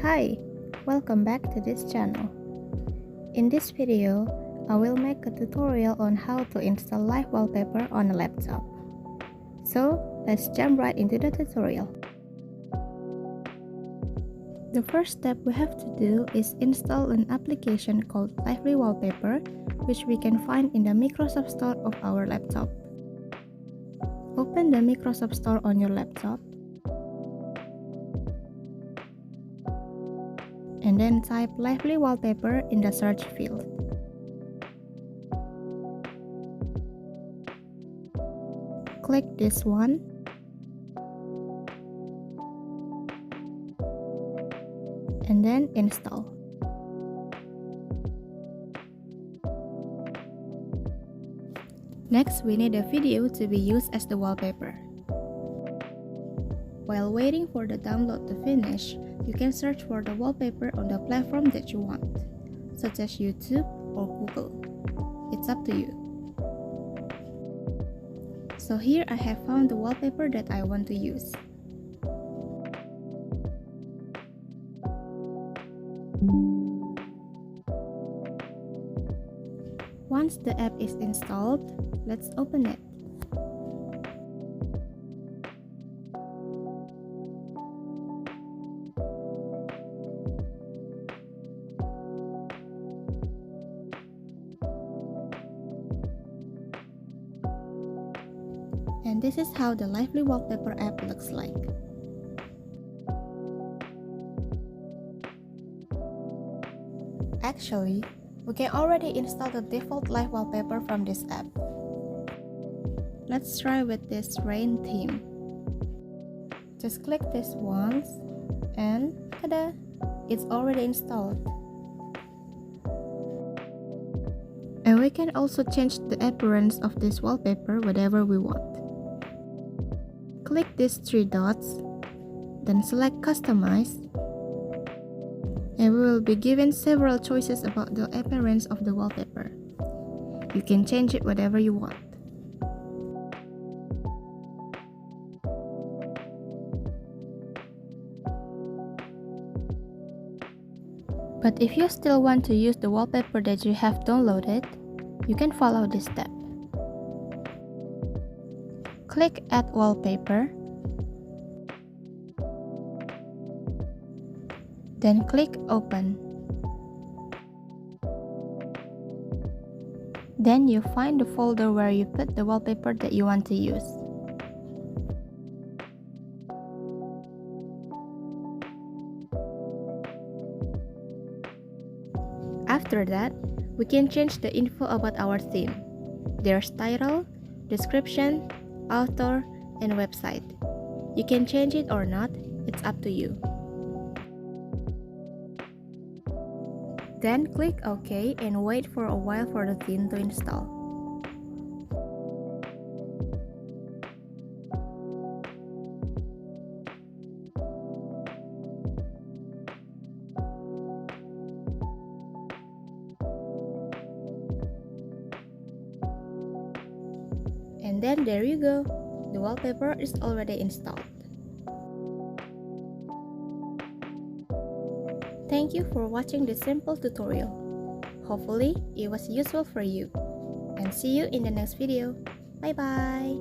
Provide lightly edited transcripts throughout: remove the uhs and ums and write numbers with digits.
Hi, welcome back to this channel. In this video, I will make a tutorial on how to install live wallpaper on a laptop. So, let's jump right into the tutorial. The first step we have to do is install an application called Lively Wallpaper, which we can find in the Microsoft Store of our laptop. Open the Microsoft Store on your laptop, and then type Lively Wallpaper in the search field. Click this one, and then install. Next, we need a video to be used as the wallpaper. While waiting for the download to finish, you can search for the wallpaper on the platform that you want, such as YouTube or Google. It's up to you. So here I have found the wallpaper that I want to use. Once the app is installed, let's open it. And this is how the Lively Wallpaper app looks like. Actually, we can already install the default live wallpaper from this app. Let's try with this rain theme. Just click this once and tada! It's already installed. And we can also change the appearance of this wallpaper whatever we want. Click these three dots, then select Customize, and we will be given several choices about the appearance of the wallpaper. You can change it whatever you want. But if you still want to use the wallpaper that you have downloaded, you can follow this step. Click Add Wallpaper, then click Open. Then you find the folder where you put the wallpaper that you want to use. After that, we can change the info about our theme. There's title, description, author, and website. You can change it or not, it's up to you. Then click OK and wait for a while for the theme to install. And then there you go, the wallpaper is already installed. Thank you for watching this simple tutorial. Hopefully, it was useful for you. And see you in the next video. Bye bye!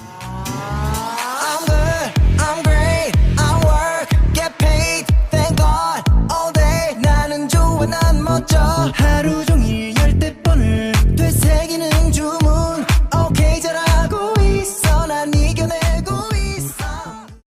I'm good, I'm great, I work, get paid, thank God, all day 나는 좋아 난 멋져 하루 종일 10대 번을 되새기는 주문